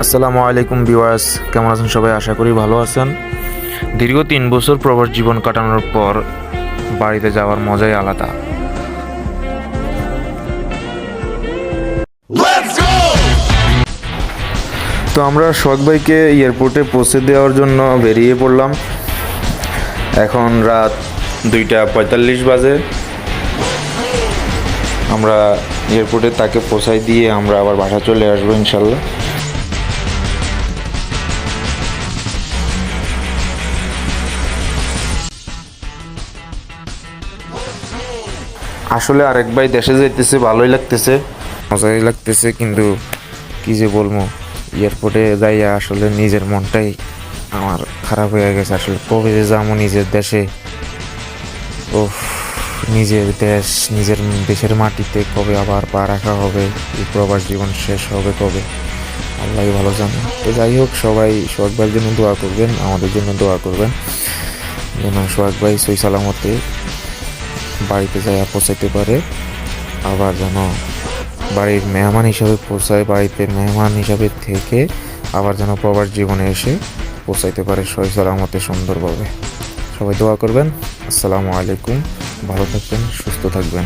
আসসালামু আলাইকুম ভিউয়ার্স, কেমন আছেন সবাই? আশা করি ভালো আছেন। দীর্ঘ 3 বছর প্রবাস জীবন কাটানোর পর বাড়িতে যাওয়ার মজাই আলাদা। তো আমরা সোহাগ ভাইকে এয়ারপোর্টে পৌঁছে দেওয়ার জন্য বেরিয়ে পড়লাম। এখন রাত 2:45 বাজে। আমরা এয়ারপোর্টে তাকে পৌঁছাই দিয়ে আমরা আবার বাসা চলে আসবো ইনশাল্লাহ। আসলে আরেক ভাই দেশে যাইতেছে, ভালোই লাগতেছে, মজাই লাগতেছে, কিন্তু কি যে বলবো, এয়ারপোর্টে যাইয়া আসলে নিজের মনটাই আমার খারাপ হয়ে গেছে। আসলে কবে যে যাবো নিজের দেশে, ও নিজের দেশ, নিজের দেশের মাটিতে কবে আবার পা রাখা হবে, এই প্রবাস জীবন শেষ হবে কবে, আল্লাহ ভালো জানে। তো যাই হোক, সবাই সোহাগ ভাইয়ের জন্য দোয়া করবেন, আমাদের জন্য দোয়া করবেন যেন সোহাগ ভাই সই সালামতে বাড়িতে যাইয়া পৌঁছাইতে পারে, আবার যেন বাড়ির মেহমান হিসাবে পৌঁছায়, বাড়িতে মেহমান হিসাবে থেকে আবার যেন প্রবাস জীবনে এসে পৌঁছাইতে পারে সহি সালামতে সুন্দরভাবে। সবাই দোয়া করবেন। আসসালামু আলাইকুম, ভালো থাকবেন, সুস্থ থাকবেন।